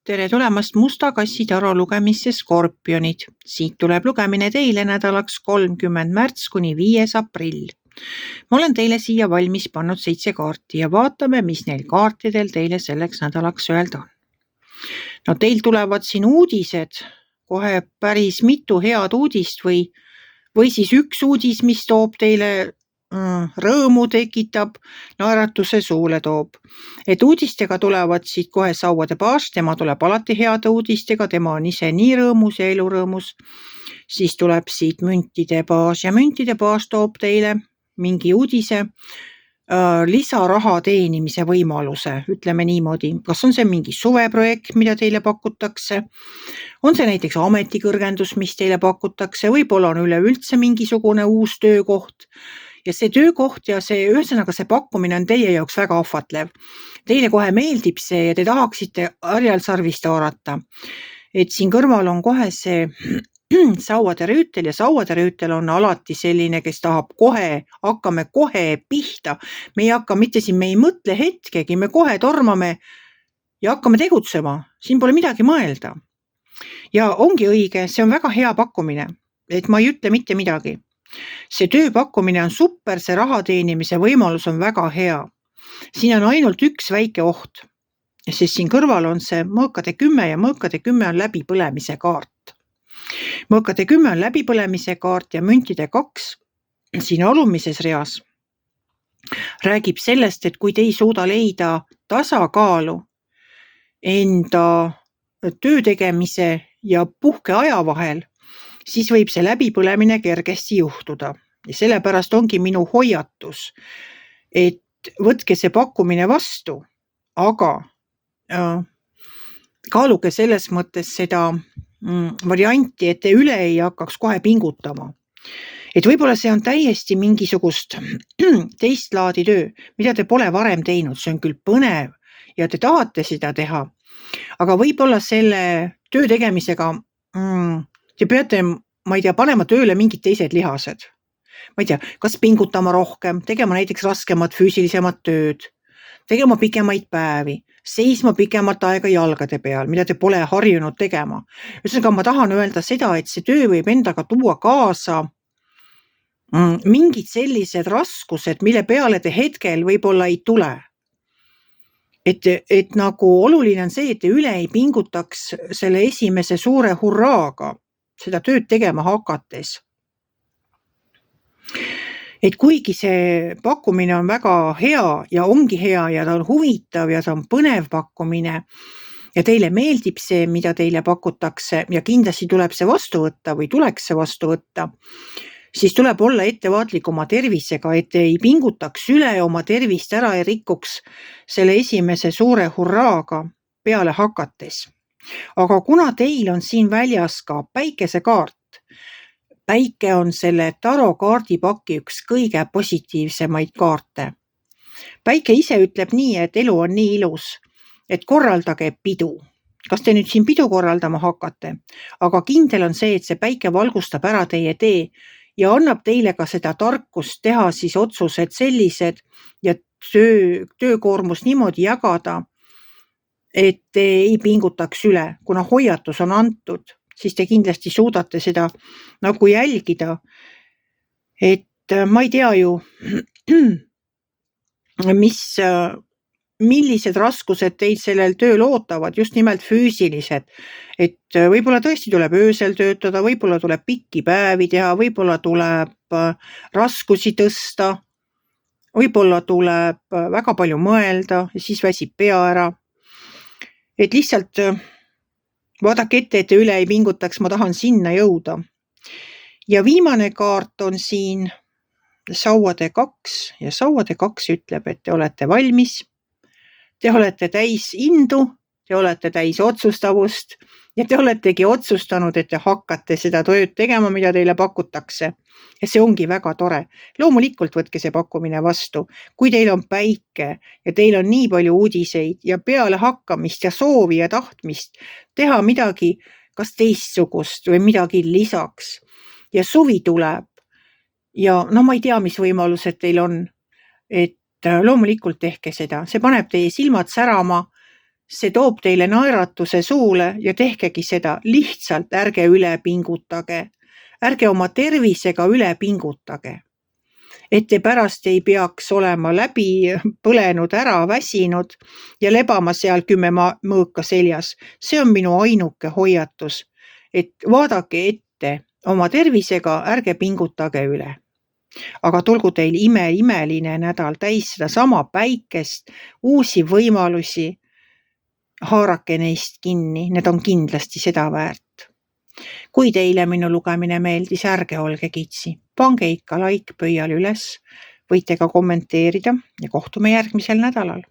Tere tulemast Musta kassi taro lugemisse Skorpionid. Siit tuleb lugemine teile nädalaks 30. märts kuni 5. aprill. Ma olen teile siia valmis pannud 7 kaarti ja vaatame, mis neil kaartidel teile selleks nädalaks öelda on. No teil tulevad siin uudised, kohe päris mitu head uudist või siis üks uudis, mis toob teile rõõmu tekitab, naeratuse suule toob. Et uudistega tulevad siit kohe sauade paas, tema tuleb alati heade uudistega, tema on ise nii rõõmus ja elurõõmus. Siis tuleb siit müntide paas ja müntide paas toob teile mingi uudise, lisaraha teenimise võimaluse, ütleme niimoodi. Kas on see mingi suveprojekt, mida teile pakutakse? On see näiteks ametikõrgendus, mis teile pakutakse? Võib-olla on üleüldse mingisugune uus töökoht? Ja see töökoht ja ühesõnaga see pakkumine on teie jaoks väga ahvatlev. Teile kohe meeldib see ja te tahaksite harjal sarvist haarata. Et siin kõrval on kohe see sauade rüütel ja sauade rüütel on alati selline, kes tahab kohe, hakkame kohe pihta. Me ei hakka mitte siin, me ei mõtle hetkegi, me kohe tormame ja hakkame tegutsema. Siin pole midagi mõelda. Ja ongi õige, see on väga hea pakkumine, et ma ei ütle mitte midagi. See tööpakkumine on super, see raha teenimise võimalus on väga hea. Siin on ainult üks väike oht, sest siin kõrval on see mõõkade 10 ja mõõkade 10 on läbipõlemise kaart. Mõõkade 10 on läbipõlemise kaart ja müntide 2 siin alumises reas räägib sellest, et kui te ei suuda leida tasakaalu enda töö tegemise ja puhkeaja vahel, siis võib see läbipõlemine kergesti juhtuda. Ja sellepärast ongi minu hoiatus, et võtke see pakkumine vastu, aga kaaluge selles mõttes seda varianti, et te üle ei hakkaks kohe pingutama. Et võib-olla see on täiesti mingisugust teist laadi töö, mida te pole varem teinud, see on küll põnev ja te tahate seda teha, aga võib-olla selle töö tegemisega te peate, ma ei tea, panema tööle mingid teised lihased. Ma ei tea, kas pingutama rohkem, tegema näiteks raskemat füüsilisemat tööd, tegema pikemaid päevi, seisma pikemat aega jalgade peal, mida te pole harjunud tegema. Ühesõnaga, ma tahan öelda seda, et see töö võib endaga tuua kaasa mingid sellised raskused, mille peale te hetkel võib-olla ei tule. Et nagu oluline on see, et te üle ei pingutaks selle esimese suure hurraaga seda tööd tegema hakates. Et kuigi see pakkumine on väga hea ja ongi hea ja ta on huvitav ja ta on põnev pakkumine ja teile meeldib see, mida teile pakutakse ja kindlasti tuleb see vastu võtta või tuleks see vastu võtta, siis tuleb olla ettevaatlik oma tervisega, et ei pingutaks üle oma tervist ära ja rikuks selle esimese suure hurraaga peale hakates. Aga kuna teil on siin väljas ka päikesekaart, päike on selle taro kaardipaki üks kõige positiivsemaid kaarte. Päike ise ütleb nii, et elu on nii ilus, et korraldage pidu. Kas te nüüd siin pidu korraldama hakkate? Aga kindel on see, et see päike valgustab ära teie tee ja annab teile ka seda tarkust teha siis otsused sellised ja töökoormus niimoodi jagada, et te ei pingutaks üle, kuna hoiatus on antud, siis te kindlasti suudate seda nagu jälgida. Et ma ei tea ju, millised raskused teid sellel tööl ootavad, just nimelt füüsilised. Et võib-olla tõesti tuleb öösel töötada, võib-olla tuleb pikki päevi teha, võib-olla tuleb raskusi tõsta, võib-olla tuleb väga palju mõelda ja siis väsib pea ära. Et lihtsalt vaadake ette, et te üle ei pingutaks, ma tahan sinna jõuda. Ja viimane kaart on siin sauade 2 ja sauade 2 ütleb, et te olete valmis, te olete täis indu, te olete täis otsustavust ja te oletegi otsustanud, et te hakkate seda tööd tegema, mida teile pakutakse. Ja see ongi väga tore. Loomulikult võtke see pakkumine vastu. Kui teil on päike ja teil on nii palju uudiseid ja peale hakkamist ja soovi ja tahtmist teha midagi kas teistsugust või midagi lisaks. Ja suvi tuleb ja ma ei tea, mis võimalused teil on, et loomulikult tehke seda. See paneb teie silmad särama See toob teile naeratuse suule ja tehkegi seda, lihtsalt ärge üle pingutage. Ärge oma tervisega üle pingutage. Et te pärast ei peaks olema läbi põlenud, ära väsinud ja lebama seal 10 mõõka seljas. See on minu ainuke hoiatus, et vaadake ette oma tervisega, ärge pingutage üle. Aga tulgu teil imeline nädal täis seda sama päikest, uusi võimalusi, haarake neist kinni, need on kindlasti seda väärt. Kui teile minu lugemine meeldis, ärge olge kitsi. Pange ikka like pöial üles, võite ka kommenteerida ja kohtume järgmisel nädalal.